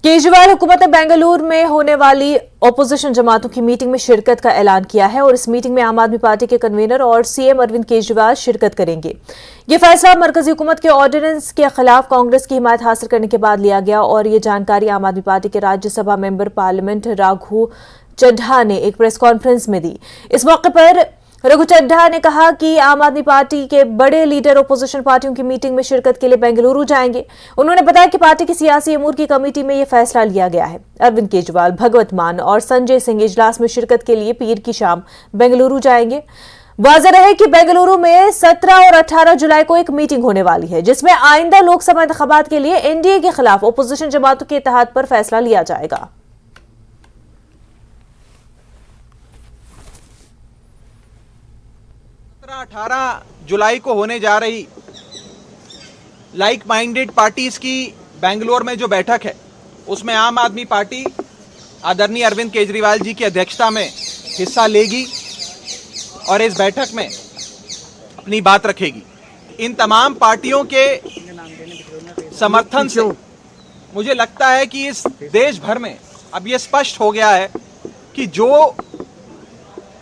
केजरीवाल हुकूमत ने बेंगलुरु में होने वाली ओपोजिशन जमातों की मीटिंग में शिरकत का ऐलान किया है और इस मीटिंग में आम आदमी पार्टी के कन्वीनर और सीएम अरविंद केजरीवाल शिरकत करेंगे। ये फैसला मरकजी हुकूमत के ऑर्डिनेंस के खिलाफ कांग्रेस की हिमायत हासिल करने के बाद लिया गया और ये जानकारी आम आदमी पार्टी के राज्यसभा मेंबर पार्लियामेंट राघव चड्ढा ने एक प्रेस कॉन्फ्रेंस में दी। इस मौके पर रघु चड्ढा ने कहा कि आम आदमी पार्टी के बड़े लीडर ओपोजिशन पार्टियों की मीटिंग में शिरकत के लिए बेंगलुरु जाएंगे। उन्होंने बताया कि पार्टी की सियासी अमूर की कमेटी में यह फैसला लिया गया है। अरविंद केजरीवाल, भगवत मान और संजय सिंह इजलास में शिरकत के लिए पीर की शाम बेंगलुरु जाएंगे। वाज़ेह रहे कि बेंगलुरु में 17 और 18 जुलाई को एक मीटिंग होने वाली है जिसमें आइंदा लोकसभा इंतखाबात के लिए एनडीए के खिलाफ ओपोजिशन जमातों के इत्तेहाद पर फैसला लिया जाएगा। 18 जुलाई को होने जा रही लाइक माइंडेड पार्टीज की बेंगलोर में जो बैठक है उसमें आम आदमी पार्टी आदरणीय अरविंद केजरीवाल जी की अध्यक्षता में हिस्सा लेगी और इस बैठक में अपनी बात रखेगी। इन तमाम पार्टियों के समर्थन से मुझे लगता है कि इस देश भर में अब ये स्पष्ट हो गया है कि जो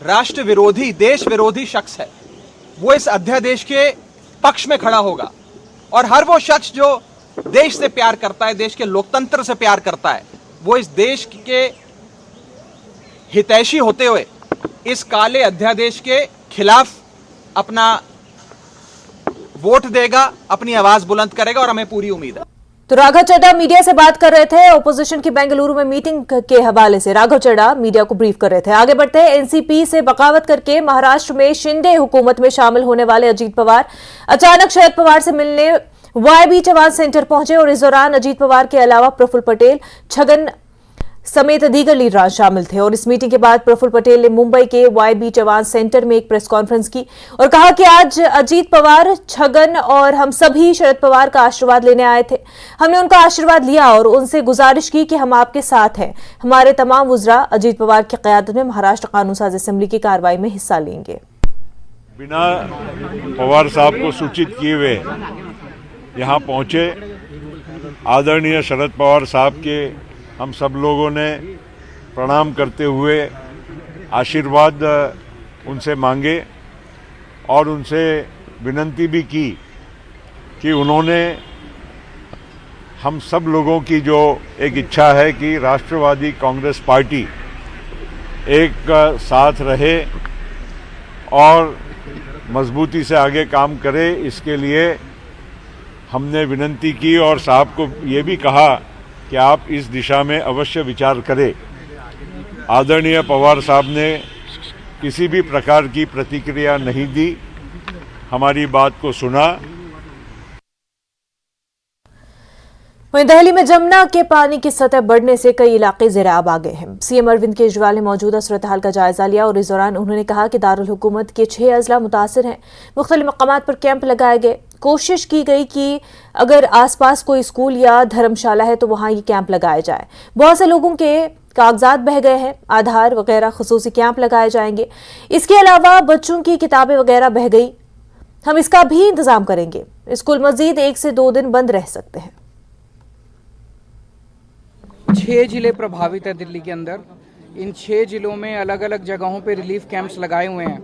राष्ट्र विरोधी, देश विरोधी शख्स है वो इस अध्यादेश के पक्ष में खड़ा होगा और हर वो शख्स जो देश से प्यार करता है, देश के लोकतंत्र से प्यार करता है, वो इस देश के हितैषी होते हुए इस काले अध्यादेश के खिलाफ अपना वोट देगा, अपनी आवाज बुलंद करेगा और हमें पूरी उम्मीद है। तो राघव चड्ढा मीडिया से बात कर रहे थे ओपोजिशन की बेंगलुरु में मीटिंग के हवाले से। राघव चड्ढा मीडिया को ब्रीफ कर रहे थे। आगे बढ़ते हैं। एनसीपी से बगावत करके महाराष्ट्र में शिंदे हुकूमत में शामिल होने वाले अजीत पवार अचानक शरद पवार से मिलने वाईबी चौहान सेंटर पहुंचे और इस दौरान अजीत पवार के अलावा प्रफुल्ल पटेल, छगन समेत दीगर लीडर शामिल थे और इस मीटिंग के बाद प्रफुल्ल पटेल ने मुंबई के वाईबी चौहान सेंटर में एक प्रेस कॉन्फ्रेंस की और कहा कि आज अजीत पवार, छगन और हम सभी शरद पवार का आशीर्वाद लेने आए थे। हमने उनका आशीर्वाद लिया और उनसे गुजारिश की कि हम आपके साथ हैं। हमारे तमाम वुज़रा अजीत पवार की क़यादत में महाराष्ट्र कानून साज असेंबली की कार्रवाई में हिस्सा लेंगे। बिना पवार साहब को सूचित किए हुए यहाँ पहुंचे आदरणीय शरद पवार साहब के हम सब लोगों ने प्रणाम करते हुए आशीर्वाद उनसे मांगे और उनसे विनती भी की कि उन्होंने हम सब लोगों की जो एक इच्छा है कि राष्ट्रवादी कांग्रेस पार्टी एक साथ रहे और मजबूती से आगे काम करे, इसके लिए हमने विनती की और साहब को ये भी कहा कि आप इस दिशा में अवश्य विचार करें। आदरणीय पवार साहब ने किसी भी प्रकार की प्रतिक्रिया नहीं दी, हमारी बात को सुना। वहीं दिल्ली में जमुना के पानी की सतह बढ़ने से कई इलाके ज़ेर-आब आ गए हैं। सीएम अरविंद केजरीवाल ने मौजूदा सूरत हाल का जायजा लिया और इस दौरान उन्होंने कहा कि दारुल हुकूमत के 6 अजला मुतासिर हैं। मुख्तलिफ मकामात पर कैंप लगाए गए। कोशिश की गई कि अगर आसपास कोई स्कूल या धर्मशाला है तो वहां ये कैंप लगाया जाए। बहुत से लोगों के कागजात बह गए हैं, आधार वगैरह खुसूसी कैंप लगाए जाएंगे। इसके अलावा बच्चों की किताबें वगैरह बह गई, हम इसका भी इंतजाम करेंगे। स्कूल मजीद 1 से 2 दिन बंद रह सकते हैं। 6 जिले प्रभावित है दिल्ली के अंदर। इन 6 जिलों में अलग अलग जगहों पे रिलीफ कैंप्स लगाए हुए हैं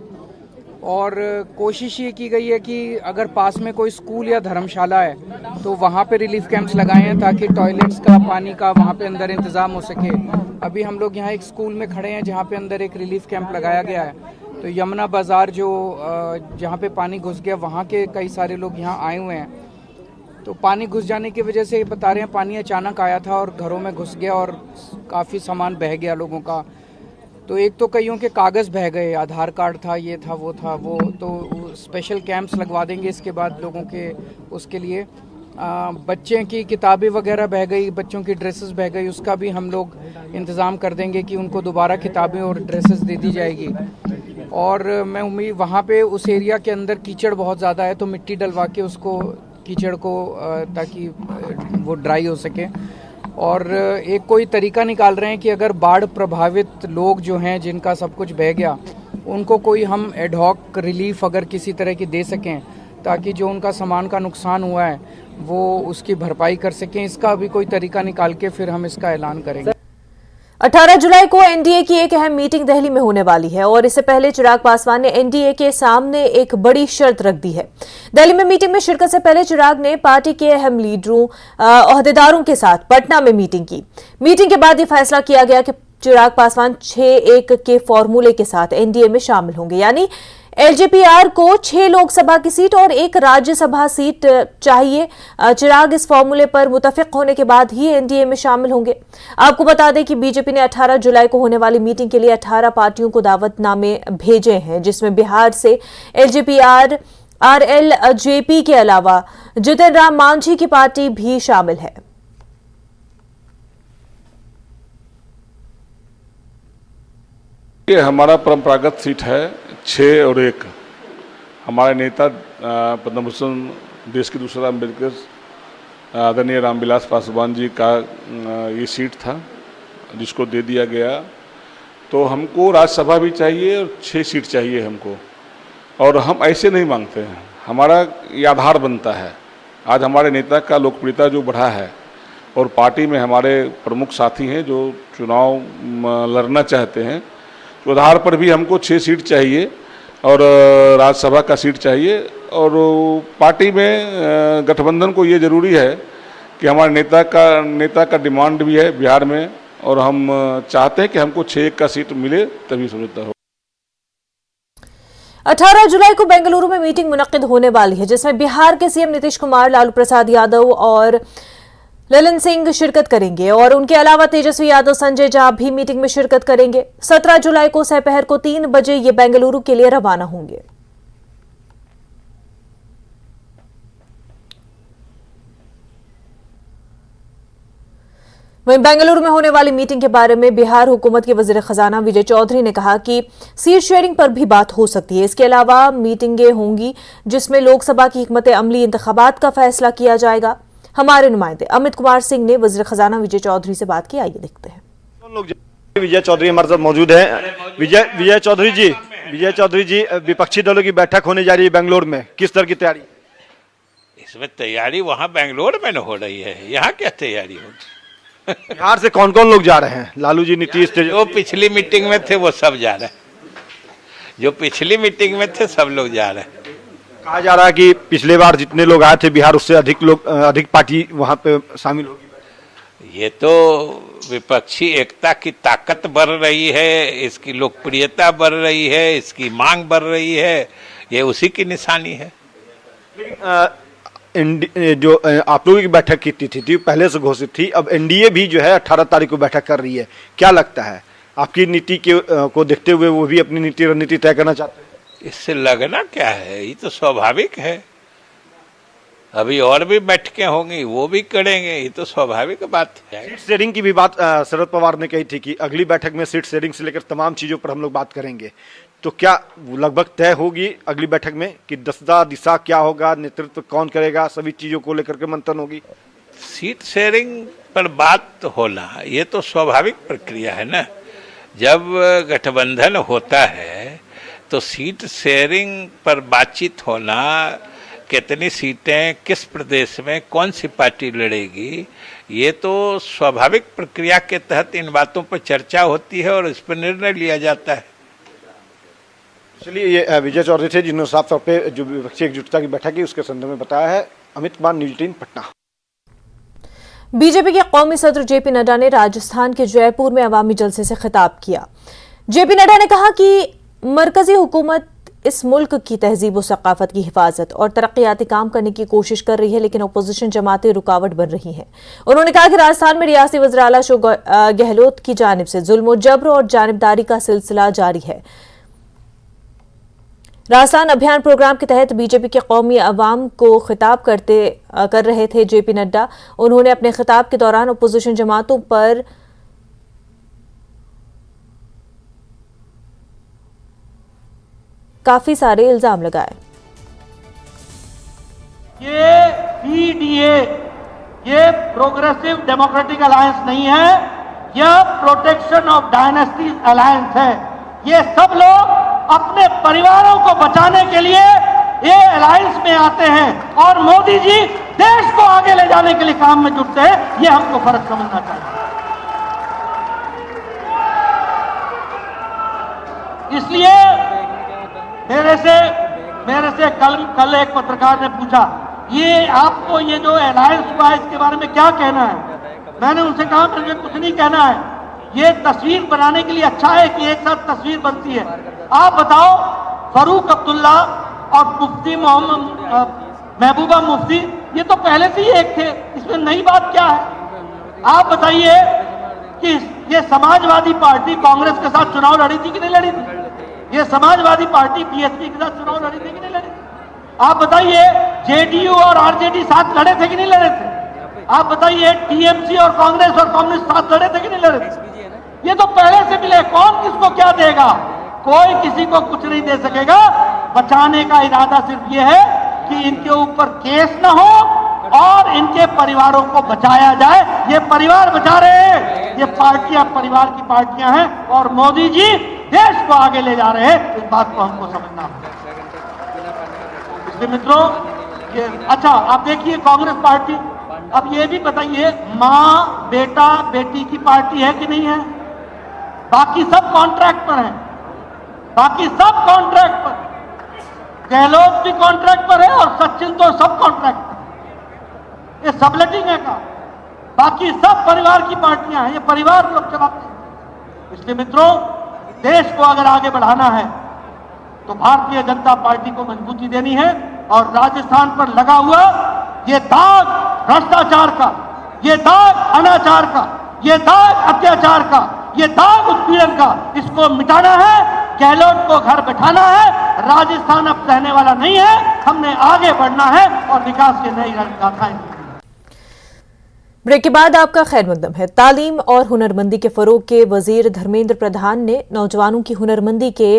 और कोशिश ये की गई है कि अगर पास में कोई स्कूल या धर्मशाला है तो वहाँ पे रिलीफ कैंप्स लगाए हैं ताकि टॉयलेट्स का, पानी का वहाँ पे अंदर इंतज़ाम हो सके। अभी हम लोग यहाँ एक स्कूल में खड़े हैं जहाँ पे अंदर एक रिलीफ कैंप लगाया गया है। तो यमुना बाज़ार जो जहाँ पे पानी घुस गया वहाँ के कई सारे लोग यहाँ आए हुए हैं। तो पानी घुस जाने की वजह से बता रहे हैं पानी अचानक आया था और घरों में घुस गया और काफ़ी सामान बह गया लोगों का। तो एक तो कईयों के कागज़ बह गए, आधार कार्ड था, ये था, वो था, वो तो स्पेशल कैंप्स लगवा देंगे इसके बाद लोगों के उसके लिए। बच्चे की किताबें वगैरह बह गई, बच्चों की ड्रेसेस बह गई, उसका भी हम लोग इंतज़ाम कर देंगे कि उनको दोबारा किताबें और ड्रेसेस दे दी जाएगी। और मैं उम्मीद वहाँ पे उस एरिया के अंदर कीचड़ बहुत ज़्यादा है तो मिट्टी डलवा के उसको कीचड़ को ताकि वो ड्राई हो सके। और एक कोई तरीका निकाल रहे हैं कि अगर बाढ़ प्रभावित लोग जो हैं जिनका सब कुछ बह गया उनको कोई हम एडहॉक रिलीफ अगर किसी तरह की दे सकें ताकि जो उनका सामान का नुकसान हुआ है वो उसकी भरपाई कर सकें। इसका अभी कोई तरीका निकाल के फिर हम इसका ऐलान करेंगे। 18 जुलाई को एनडीए की एक अहम मीटिंग दिल्ली में होने वाली है और इससे पहले चिराग पासवान ने एनडीए के सामने एक बड़ी शर्त रख दी है। दिल्ली में मीटिंग में शिरकत से पहले चिराग ने पार्टी के अहम लीडरों ओहदेदारों के साथ पटना में मीटिंग की। मीटिंग के बाद यह फैसला किया गया कि चिराग पासवान 6-1 के फॉर्मूले के साथ एनडीए में शामिल होंगे, यानी एलजेपीआर को 6 लोकसभा की सीट और 1 राज्यसभा सीट चाहिए। चिराग इस फॉर्मूले पर मुतफिक होने के बाद ही एनडीए में शामिल होंगे। आपको बता दें कि बीजेपी ने 18 जुलाई को होने वाली मीटिंग के लिए 18 पार्टियों को दावतनामे भेजे हैं, जिसमें बिहार से एलजेपीआर, आरएलजेपी के अलावा जितिन राम मांझी की पार्टी भी शामिल है। ये हमारा परंपरागत सीट है 6 और 1। हमारे नेता पद्म भूषण देश के दूसरा अम्बेडकर आदरणीय रामविलास पासवान जी का ये सीट था जिसको दे दिया गया। तो हमको राज्यसभा भी चाहिए और 6 सीट चाहिए हमको, और हम ऐसे नहीं मांगते हैं, हमारा ये आधार बनता है। आज हमारे नेता का लोकप्रियता जो बढ़ा है और पार्टी में हमारे प्रमुख साथी हैं जो चुनाव लड़ना चाहते हैं, तो आधार पर भी हमको 6 सीट चाहिए और राज्यसभा का सीट चाहिए। और पार्टी में गठबंधन को ये ज़रूरी है कि हमारे नेता का डिमांड भी है बिहार में, और हम चाहते हैं कि हमको 6-1 का सीट मिले तभी सुविधा हो। 18 जुलाई को बेंगलुरु में मीटिंग मुनक्किद होने वाली है, जिसमें बिहार के सीएम नीतीश कुमार, लालू प्रसाद यादव और ललन सिंह शिरकत करेंगे और उनके अलावा तेजस्वी यादव, संजय झा भी मीटिंग में शिरकत करेंगे। 17 जुलाई को दोपहर को 3 बजे ये बेंगलुरु के लिए रवाना होंगे। वहीं बेंगलुरु में होने वाली मीटिंग के बारे में बिहार हुकूमत के वजीर खजाना विजय चौधरी ने कहा कि सीट शेयरिंग पर भी बात हो सकती है। इसके अलावा मीटिंगें होंगी जिसमें लोकसभा की हिकमत अमली इंतखाबात का फैसला किया जाएगा। हमारे नुमाइंदे अमित कुमार सिंह ने वजीर खजाना विजय चौधरी से बात की, आइए देखते हैं। विजय चौधरी हमारे साथ मौजूद हैं। विजय चौधरी जी, विपक्षी दलों की बैठक होने जा रही है बेंगलोर में, किस तरह की तैयारी? इसमें तैयारी वहाँ बेंगलोर में न हो रही है, यहाँ क्या तैयारी होगी? बिहार से कौन कौन लोग जा रहे हैं? लालू जी, नीतीश, जो पिछली मीटिंग में थे वो सब जा रहे हैं, जो पिछली मीटिंग में थे सब लोग जा रहे हैं। कहा जा रहा है कि पिछले बार जितने लोग आए थे बिहार, उससे अधिक पार्टी वहां पे शामिल होगी। ये तो विपक्षी एकता की ताकत बढ़ रही है, इसकी लोकप्रियता बढ़ रही है, इसकी मांग बढ़ रही है, ये उसी की निशानी है। जो आप लोगों की बैठक की थी पहले से घोषित थी, अब एनडीए भी जो है 18 तारीख को बैठक कर रही है। क्या लगता है आपकी नीति को देखते हुए वो भी अपनी रणनीति तय करना चाहते हैं? इससे लगना क्या है, ये तो स्वाभाविक है। अभी और भी बैठकें होंगी, वो भी करेंगे, ये तो स्वाभाविक बात है। सीट शेयरिंग की भी बात शरद पवार ने कही थी कि अगली बैठक में सीट शेयरिंग से लेकर तमाम चीजों पर हम लोग बात करेंगे। तो क्या लगभग तय होगी अगली बैठक में कि दस्ता दिशा क्या होगा, नेतृत्व कौन करेगा, सभी चीजों को लेकर के मंथन होगी? सीट शेयरिंग पर बात होना ये तो स्वाभाविक प्रक्रिया है ना। जब गठबंधन होता है तो सीट शेयरिंग पर बातचीत होना, कितनी सीटें किस प्रदेश में कौन सी पार्टी लड़ेगी, ये तो स्वाभाविक प्रक्रिया के तहत इन बातों पर चर्चा होती है और इस पर निर्णय लिया जाता है। चलिए, ये विजय चौधरी थे जिन्होंने साफ तौर पे जो विपक्षी एकजुटता की बैठक की उसके संदर्भ में बताया है। अमित कुमार, न्यूज़ 18 पटना। बीजेपी के कौमी सदर जेपी नड्डा ने राजस्थान के जयपुर में अवामी जलसे से खिताब किया। जेपी नड्डा ने कहा कि मरकजी हुकूमत इस मुल्क की तहजीब और सकाफत की हिफाजत और तरक्याती काम करने की कोशिश कर रही है, लेकिन अपोजिशन जमातें रुकावट बन रही हैं। उन्होंने कहा कि राजस्थान में रियासती वज़ीर आला अशोक गहलोत की जानिब से जुल्म और जबर और जानिबदारी का सिलसिला जारी है। राजस्थान अभियान प्रोग्राम के तहत बीजेपी के कौमी अवाम को खिताब कर रहे थे जेपी नड्डा। उन्होंने अपने खिताब के दौरान अपोजिशन जमातों पर काफी सारे इल्जाम लगाए। ये पीडीए, ये प्रोग्रेसिव डेमोक्रेटिक अलायंस नहीं है, यह प्रोटेक्शन ऑफ डायनेस्टीज अलायंस है। ये सब लोग अपने परिवारों को बचाने के लिए ये अलायंस में आते हैं और मोदी जी देश को आगे ले जाने के लिए काम में जुटते हैं, ये हमको फर्क समझना चाहिए। इसलिए मेरे से कल एक पत्रकार ने पूछा, ये आपको ये जो अलायंस हुआ है इसके बारे में क्या कहना है? मैंने उनसे कहा मुझे कुछ नहीं कहना है, ये तस्वीर बनाने के लिए अच्छा है कि एक साथ तस्वीर बनती है। आप बताओ, फारूक अब्दुल्ला और मुफ्ती मोहम्मद महबूबा मुफ्ती ये तो पहले से ही एक थे, इसमें नई बात क्या है? आप बताइए कि ये समाजवादी पार्टी कांग्रेस के साथ चुनाव लड़ी थी कि नहीं लड़ी थी? ये समाजवादी पार्टी बीएसपी के साथ चुनाव लड़ी थी कि नहीं लड़ी थी? आप बताइए जेडीयू और आरजेडी साथ लड़े थे कि नहीं लड़े थे? आप बताइए टीएमसी और कांग्रेस और कम्युनिस्ट साथ लड़े थे कि नहीं लड़े थे? ये तो पहले से मिले, कौन किसको क्या देगा? कोई किसी को कुछ नहीं दे सकेगा। बचाने का इरादा सिर्फ ये है कि इनके ऊपर केस न हो और इनके परिवारों को बचाया जाए। ये परिवार बचा रहे हैं, ये पार्टियां परिवार की पार्टियां हैं और मोदी जी देश को आगे ले जा रहे हैं, इस बात को हमको समझना होगा। इसलिए मित्रों, ये अच्छा आप देखिए कांग्रेस पार्टी, अब ये भी बताइए माँ बेटा बेटी की पार्टी है कि नहीं है? बाकी सब कॉन्ट्रैक्ट पर है, बाकी सब कॉन्ट्रैक्ट पर, गहलोत भी कॉन्ट्रैक्ट पर है और सचिन तो सब कॉन्ट्रैक्ट पर। ये सबलेटिंग है का, बाकी सब परिवार की पार्टियां हैं, ये परिवार लोग चलाते हैं। इसलिए मित्रों, देश को अगर आगे बढ़ाना है तो भारतीय जनता पार्टी को मजबूती देनी है और राजस्थान पर लगा हुआ ये दाग भ्रष्टाचार का, ये दाग अनाचार का, ये दाग अत्याचार का, ये दाग उत्पीड़न का, इसको मिटाना है। गहलोत को घर बैठाना है। राजस्थान अब सहने वाला नहीं है, हमने आगे बढ़ना है और विकास की नई रणगाथाएं। ब्रेक के बाद आपका खैर मकदम है। तालीम और हुनरमंदी के फरोग के वजीर धर्मेंद्र प्रधान ने नौजवानों की हुनरमंदी के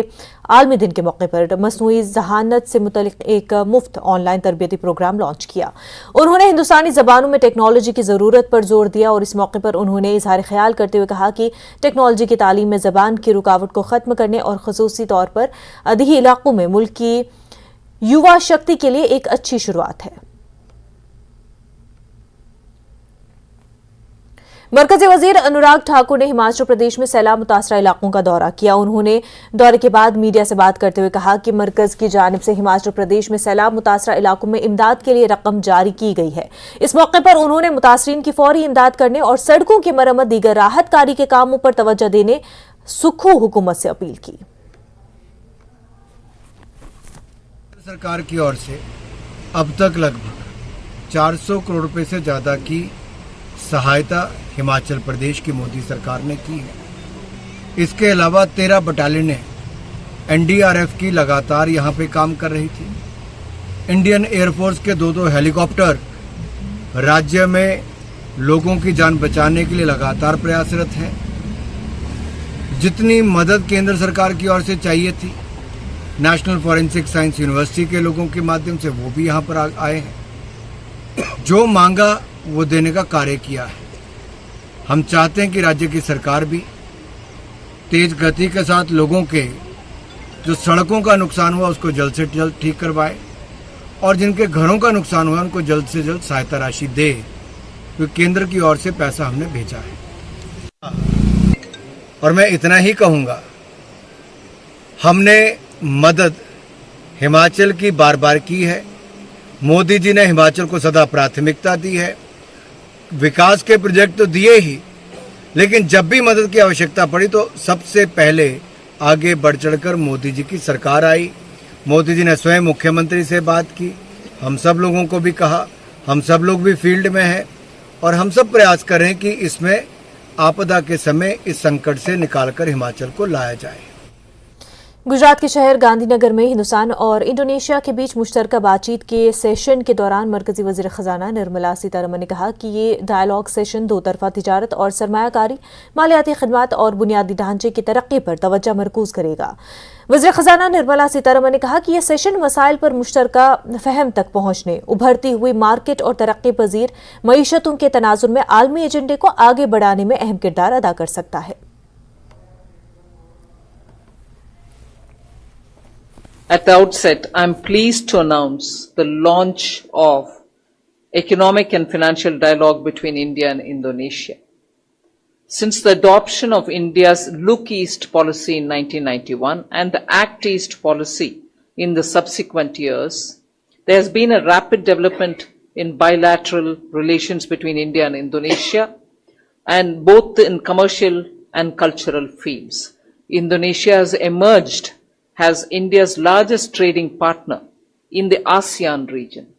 आलमी दिन के मौके पर मसनूई जहानत से मुतल्लिक एक मुफ्त ऑनलाइन तरबियती प्रोग्राम लॉन्च किया। उन्होंने हिंदुस्तानी जबानों में टेक्नोलॉजी की जरूरत पर जोर दिया और इस मौके पर उन्होंने इजहार ख्याल करते हुए कहा कि टेक्नोलॉजी की तालीम में जबान की रुकावट को खत्म करने और खसूसी तौर पर अदही इलाकों में मुल्क की युवा शक्ति के लिए एक अच्छी शुरुआत है। मरकजी वजीर अनुराग ठाकुर ने हिमाचल प्रदेश में सैलाब मुतासरा इलाकों का दौरा किया। उन्होंने दौरे के बाद मीडिया से बात करते हुए कहा कि मरकज की जानिब से हिमाचल प्रदेश में सैलाब मुतासरा इलाकों में इमदाद के लिए रकम जारी की गई है। इस मौके पर उन्होंने मुतासरीन की फौरी इमदाद करने और सड़कों की मरम्मत दीगर राहत कारी के कामों पर तवज्जो देने सुखू हुकूमत से अपील की। सरकार की ओर से अब तक लगभग 400 करोड़ रुपए से ज्यादा की सहायता हिमाचल प्रदेश की मोदी सरकार ने की है। इसके अलावा 13 बटालियनें एनडीआरएफ की लगातार यहाँ पे काम कर रही थी। इंडियन एयरफोर्स के 2 हेलीकॉप्टर राज्य में लोगों की जान बचाने के लिए लगातार प्रयासरत हैं। जितनी मदद केंद्र सरकार की ओर से चाहिए थी, नेशनल फॉरेंसिक साइंस यूनिवर्सिटी के लोगों के माध्यम से वो भी यहाँ पर आए हैं। जो मांगा वो देने का कार्य किया है। हम चाहते हैं कि राज्य की सरकार भी तेज गति के साथ लोगों के जो सड़कों का नुकसान हुआ उसको जल्द से जल्द ठीक करवाए और जिनके घरों का नुकसान हुआ उनको जल्द से जल्द सहायता राशि दे, क्योंकि केंद्र की ओर से पैसा हमने भेजा है। और मैं इतना ही कहूँगा, हमने मदद हिमाचल की बार बार की है। मोदी जी ने हिमाचल को सदा प्राथमिकता दी है। विकास के प्रोजेक्ट तो दिए ही, लेकिन जब भी मदद की आवश्यकता पड़ी तो सबसे पहले आगे बढ़ चढ़कर मोदी जी की सरकार आई। मोदी जी ने स्वयं मुख्यमंत्री से बात की, हम सब लोगों को भी कहा, हम सब लोग भी फील्ड में हैं और हम सब प्रयास करें कि इसमें आपदा के समय इस संकट से निकालकर हिमाचल को लाया जाए। गुजरात के शहर गांधीनगर में हिंदुस्तान और इंडोनेशिया के बीच मुश्तरका बातचीत के सेशन के दौरान मरकजी वज़ीर ख़जाना निर्मला सीतारमण ने कहा कि ये डायलॉग सेशन दो तरफा तिजारत और सरमायाकारी, मालियाती खदमात और बुनियादी ढांचे की तरक्की पर तवज्जो मरकूज करेगा। वज़ीर ख़जाना निर्मला सीतारमण ने कहा कि यह सेशन मसाइल पर मुश्तरका फहम तक पहुंचने, उभरती हुई मार्केट और तरक्की पजीर मईशतों के तनाजुर में आलमी एजेंडे को आगे बढ़ाने में अहम किरदार अदा कर सकता है। At the outset, I am pleased to announce the launch of Economic and Financial Dialogue between India and Indonesia. Since the adoption of India's Look East policy in 1991 and the Act East policy in the subsequent years, there has been a rapid development in bilateral relations between India and Indonesia, and both in commercial and cultural fields. Indonesia has emerged as India's largest trading partner in the ASEAN region.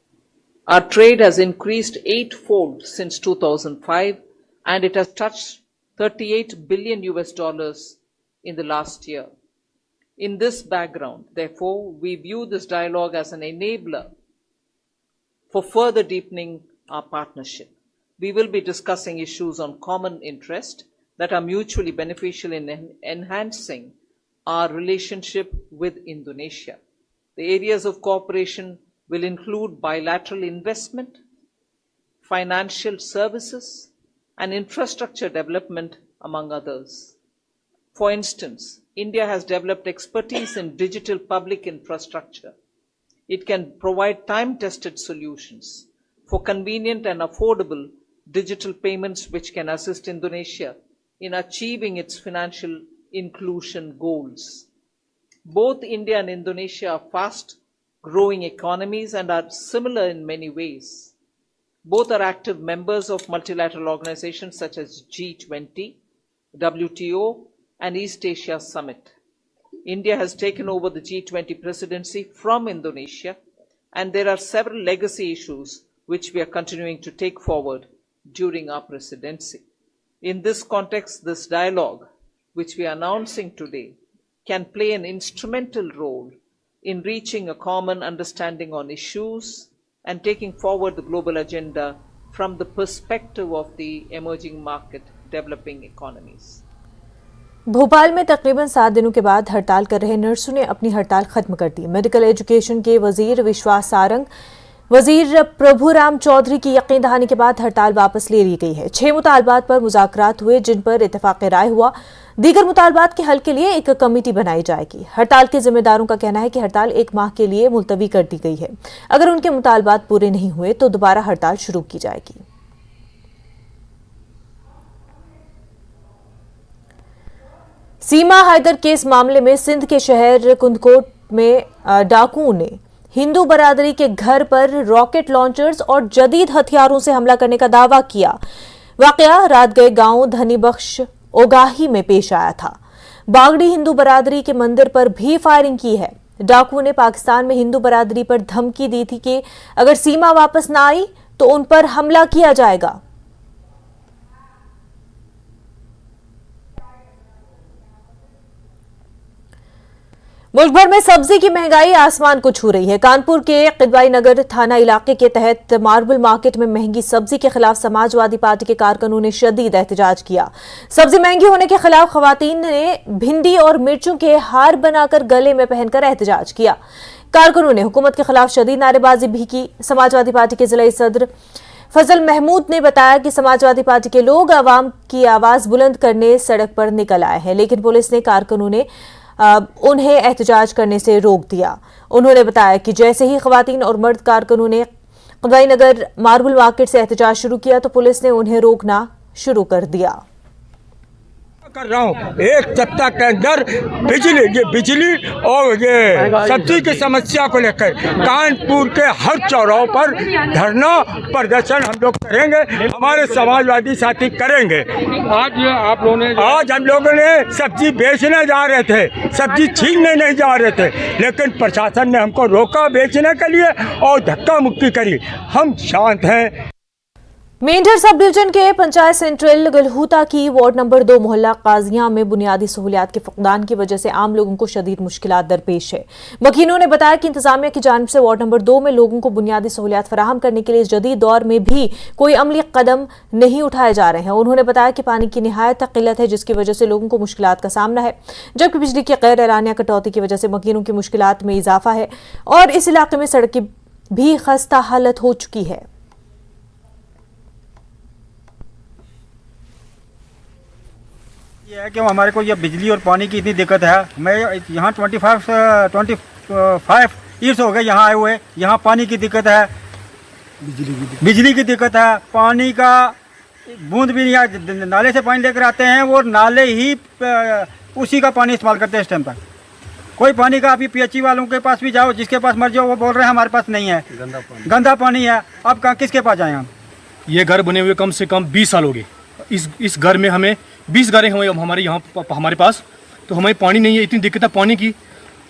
Our trade has increased eightfold since 2005, and it has touched $38 billion in the last year. In this background, therefore, we view this dialogue as an enabler for further deepening our partnership. We will be discussing issues on common interest that are mutually beneficial in enhancing our relationship with Indonesia. The areas of cooperation will include bilateral investment, financial services, and infrastructure development, among others. For instance, India has developed expertise in digital public infrastructure. It can provide time-tested solutions for convenient and affordable digital payments which can assist Indonesia in achieving its financial inclusion goals. Both India and Indonesia are fast-growing economies and are similar in many ways. Both are active members of multilateral organizations such as G20, WTO, and East Asia Summit. India has taken over the G20 presidency from Indonesia, and there are several legacy issues which we are continuing to take forward during our presidency. In this context, this dialogue, which we are announcing today, can play an instrumental role in reaching a common understanding on issues and taking forward the global agenda from the perspective of the emerging market developing economies. Bhopal में तकरीबन 7 दिनों के बाद हड़ताल कर रहे नर्सों ने अपनी हड़ताल खत्म कर दी। मेडिकल एजुकेशन के वजीर विश्वास सारंग, वजीर प्रभुराम चौधरी की यकीन दहानी के बाद हड़ताल वापस ले ली गई है। 6 मुतालबात पर मुज़ाकरात हुए जिन पर इत्तेफाक राय हुआ। दीगर मुतालबात के हल के लिए एक कमेटी बनाई जाएगी। हड़ताल के जिम्मेदारों का कहना है कि हड़ताल 1 माह के लिए मुलतवी कर दी गई है। अगर उनके मुतालबात पूरे नहीं हुए तो दोबारा हड़ताल शुरू की जाएगी। सीमा हैदर केस मामले में सिंध के शहर कुंदकोट में डाकुओं ने हिंदू बरादरी के घर पर रॉकेट लॉन्चर्स और जदीद हथियारों से हमला करने का दावा किया। वाकया रात गए गांव धनी बख्श ओगाही में पेश आया था। बागड़ी हिंदू बरादरी के मंदिर पर भी फायरिंग की है। डाकुओं ने पाकिस्तान में हिंदू बरादरी पर धमकी दी थी कि अगर सीमा वापस ना आई तो उन पर हमला किया जाएगा। मुल्क भर में सब्जी की महंगाई आसमान को छू रही है। कानपुर के किदवाई नगर थाना इलाके के तहत मार्बल मार्केट में महंगी सब्जी के खिलाफ समाजवादी पार्टी के कारकुनों ने शदीद एहतजाज किया। सब्जी महंगी होने के खिलाफ खवातीन ने भिंडी और मिर्चों के हार बनाकर गले में पहनकर एहतजाज किया। कारकुनों ने हुकूमत के खिलाफ शदीद नारेबाजी भी की। समाजवादी पार्टी के जिला सदर फजल महमूद ने बताया कि समाजवादी पार्टी के लोग आवाम की आवाज बुलंद करने सड़क पर निकल आए हैं, लेकिन पुलिस ने कारकुनों ने उन्हें एहतजाज करने से रोक दिया। उन्होंने बताया कि जैसे ही खवातीन और मर्द कारकुनों ने किदवाई नगर मार्बल मार्केट से एहतजाज शुरू किया तो पुलिस ने उन्हें रोकना शुरू कर दिया। कर रहा हूँ 1 सप्ताह के अंदर बिजली और ये सब्जी की समस्या को लेकर कानपुर के हर चौराहों पर धरना प्रदर्शन हम लोग करेंगे, हमारे समाजवादी साथी करेंगे। आज हम लोगों ने सब्जी बेचने जा रहे थे, सब्जी छीनने नहीं जा रहे थे, लेकिन प्रशासन ने हमको रोका बेचने के लिए और धक्का मुक्की करी। हम शांत हैं। मेंढर सब डिवीजन के पंचायत सेंट्रल गलहूता की वार्ड नंबर 2 मोहल्ला काजियां में बुनियादी सहूलियात के फकदान की वजह से आम लोगों को शदीद मुश्किलात दरपेश है। वकीलों ने बताया कि इंतजामिया की जानिब से वार्ड नंबर 2 में लोगों को बुनियादी सहूलियात फराहम करने के लिए इस जदीद दौर में भी कोई अमली कदम नहीं उठाए जा रहे हैं। उन्होंने बताया कि पानी की निहायत किल्लत है जिसकी वजह से लोगों को मुश्किलात का सामना है, जबकि बिजली की गैर एलानिया कटौती की वजह से मकीनों की मुश्किलात में इजाफा है और इस इलाके में सड़क की भी खस्ता हालत हो चुकी है। ये है कि हमारे को ये बिजली और पानी की इतनी दिक्कत है। मैं यहाँ 5 ईयर्स हो गए यहाँ आए हुए। यहाँ पानी की दिक्कत है, बिजली की दिक्कत है, पानी का बूंद भी नहीं है। नाले से पानी लेकर आते हैं और नाले ही उसी का पानी इस्तेमाल करते हैं इस टाइम पर। कोई पानी का, अभी पीएचई वालों के पास भी जाओ, जिसके पास मर जाओ, वो बोल रहे हैं हमारे पास नहीं है, गंदा पानी है। अब कहाँ किसके पास जाएं हम? ये घर बने हुए कम से कम 20 साल हो गए। इस घर में हमें 20 घरें हैं हमारे यहाँ हमारे पास, तो हमें पानी नहीं है। इतनी दिक्कत है पानी की।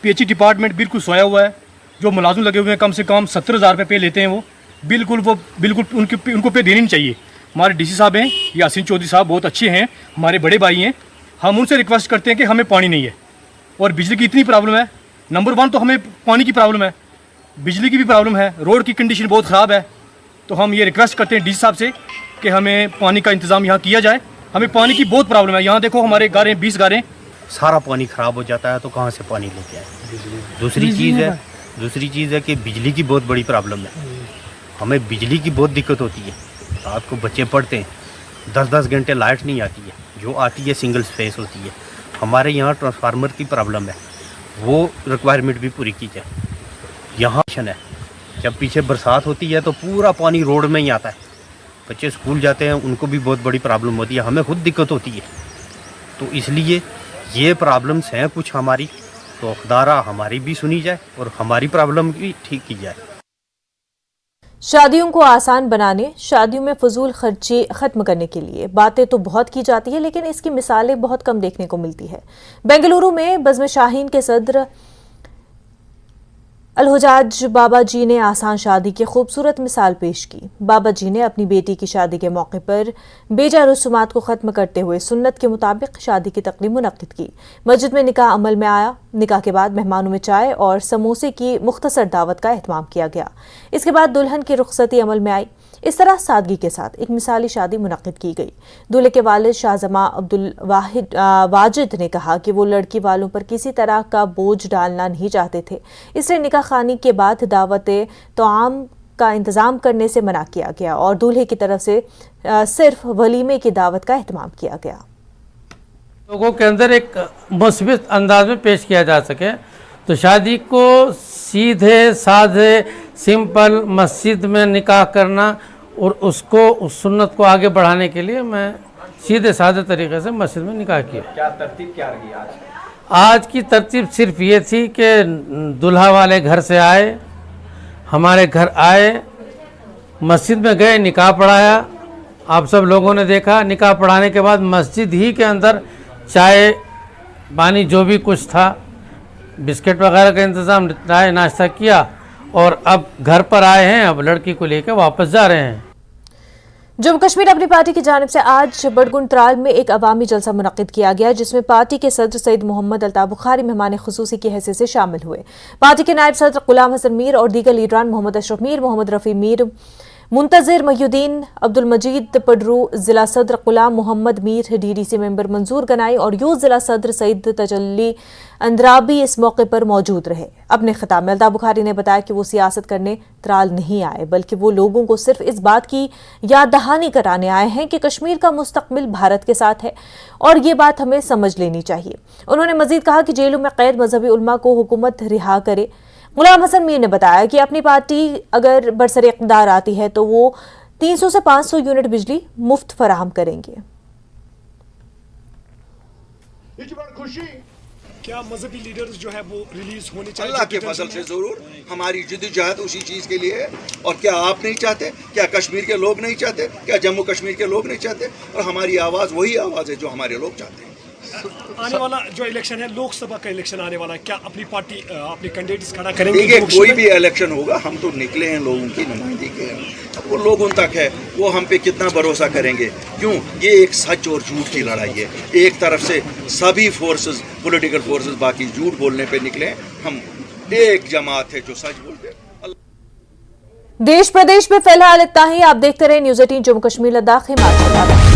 पीएचई डिपार्टमेंट बिल्कुल सोया हुआ है। जो मुलाजिम लगे हुए हैं कम से कम 70,000 रुपये पे लेते हैं वो बिल्कुल उनको पे देनी नहीं चाहिए। हमारे डीसी साहब हैं, यासीन चौधरी साहब बहुत अच्छे हैं, हमारे बड़े भाई हैं। हम उनसे रिक्वेस्ट करते हैं कि हमें पानी नहीं है और बिजली की इतनी प्रॉब्लम है। नंबर 1 तो हमें पानी की प्रॉब्लम है, बिजली की भी प्रॉब्लम है, रोड की कंडीशन बहुत ख़राब है। तो हम ये रिक्वेस्ट करते हैं डीसी साहब से कि हमें पानी का इंतज़ाम यहाँ किया जाए। हमें पानी की बहुत प्रॉब्लम है। यहाँ देखो हमारे गारें 20 गारें, सारा पानी ख़राब हो जाता है तो कहाँ से पानी लेके आए। दूसरी चीज़ है कि बिजली की बहुत बड़ी प्रॉब्लम है। हमें बिजली की बहुत दिक्कत होती है। रात को बच्चे पढ़ते हैं, 10-10 घंटे लाइट नहीं आती है, जो आती है सिंगल फेस होती है। हमारे यहाँ ट्रांसफार्मर की प्रॉब्लम है, वो रिक्वायरमेंट भी पूरी की जाए। यहाँ है जब पीछे बरसात होती है तो पूरा पानी रोड में ही आता है। बच्चे स्कूल जाते हैं, उनको भी बहुत बड़ी प्रॉब्लम होती है, हमें खुद दिक्कत होती है। तो इसलिए ये प्रॉब्लम्स हैं कुछ हमारी, तो खुदारा हमारी भी सुनी जाए और हमारी प्रॉब्लम भी ठीक की जाए। शादियों को आसान बनाने, शादियों में फजूल खर्ची खत्म करने के लिए बातें तो बहुत की जाती है, लेकिन इसकी मिसालें बहुत कम देखने को मिलती है। बेंगलुरु में बज़्म शाहीन के सदर अलहुजाज बाबा जी ने आसान शादी की खूबसूरत मिसाल पेश की। बाबा जी ने अपनी बेटी की शादी के मौके पर बेजा रसूमात को ख़त्म करते हुए सुन्नत के मुताबिक शादी की तकरीब मुनक्किद की। मस्जिद में निकाह अमल में आया। निकाह के बाद मेहमानों में चाय और समोसे की मुख्तसर दावत का एहतमाम किया गया। इसके बाद दुल्हन की रुखसती अमल में आई। इस तरह सादगी के साथ एक मिसाली शादी मुनक्किद की गई। दूल्हे के वालिद शाहजमा अब्दुल वाजिद ने कहा कि वो लड़की वालों पर किसी तरह का बोझ डालना नहीं चाहते थे, इसलिए निकाह खानी के बाद दावत तोआम का इंतज़ाम करने से मना किया गया और दूल्हे की तरफ से सिर्फ वलीमे की दावत का एहतमाम किया गया। लोगों के अंदर एक मुस्बित अंदाज में पेश किया जा सके, तो शादी को सीधे साधे सिंपल मस्जिद में निकाह करना और उसको उस सुन्नत को आगे बढ़ाने के लिए मैं सीधे साधे तरीके से मस्जिद में निकाह किया। क्या तरतीब क्या रही आज? आज की तरतीब सिर्फ ये थी कि दुल्हा वाले घर से आए, हमारे घर आए, मस्जिद में गए, निकाह पढ़ाया। आप सब लोगों ने देखा, निकाह पढ़ाने के बाद मस्जिद ही के अंदर चाय पानी जो भी कुछ था, बिस्किट वगैरह का इंतज़ाम, चाय नाश्ता किया और अब घर पर आए हैं। अब लड़की को लेकर वापस जा रहे हैं। जम्मू कश्मीर अपनी पार्टी की जानिब से आज बड़गुंड त्राल में एक अवामी जलसा मुनक्किद किया गया, जिसमें पार्टी के सदर सईद मोहम्मद अल्ताफ बुखारी मेहमान खुसूसी की हैसियत से शामिल हुए। पार्टी के नायब सदर गुलाम हसन मीर और दीगर लीडरान मोहम्मद अशरफ मीर, मोहम्मद रफ़ी मीर, मुंतज़िर महीउद्दीन, अब्दुल मजीद पडरू, जिला सदर गुलाम मोहम्मद मीर, डीडीसी मेंबर मंजूर गनाई और यूथ जिला सदर सईद तजल्ली अंद्राबी इस मौके पर मौजूद रहे। अपने खिताब में अल्ताफ बुखारी ने बताया कि वो सियासत करने त्राल नहीं आए, बल्कि वो लोगों को सिर्फ इस बात की याद दहानी कराने आए हैं कि कश्मीर का मुस्तकबिल भारत के साथ है और ये बात हमें समझ लेनी चाहिए। उन्होंने मजीद कहा कि जेलों में कैद मजहबी उलमा को हुकूमत रिहा करे। गुलाम हसन मीर ने बताया कि अपनी पार्टी अगर बरसरे इक़्तिदार आती है तो वो 300 से 500 यूनिट बिजली मुफ्त फराहम करेंगे। क्या मजहबी लीडर्स जो है वो रिलीज होने चाहिए? अल्लाह के फजल से जरूर। हमारी जद्दोजहद उसी चीज के लिए है। और क्या आप नहीं चाहते? क्या कश्मीर के लोग नहीं चाहते? क्या जम्मू कश्मीर के लोग नहीं चाहते? और हमारी आवाज वही आवाज है जो हमारे लोग चाहते हैं। आने वाला जो इलेक्शन है, लोकसभा का इलेक्शन आने वाला है, क्या अपनी पार्टी अपने कैंडिडेट्स खड़ा करेंगे? देखिए, कोई भी इलेक्शन होगा, हम तो निकले हैं लोगों की नुमाइंदगी के, वो लोगों तक है, वो हम पे कितना भरोसा करेंगे? क्यों? ये एक सच और झूठ की लड़ाई है। एक तरफ से सभी फोर्सेस, पॉलिटिकल फोर्सेस बाकी झूठ बोलने पे निकले हैं, हम एक जमात है जो सच बोलते हैं। देश प्रदेश में फिलहाल इतना ही। आप देखते रहे न्यूज़ 18 जम्मू कश्मीर लद्दाख। हिमाचल।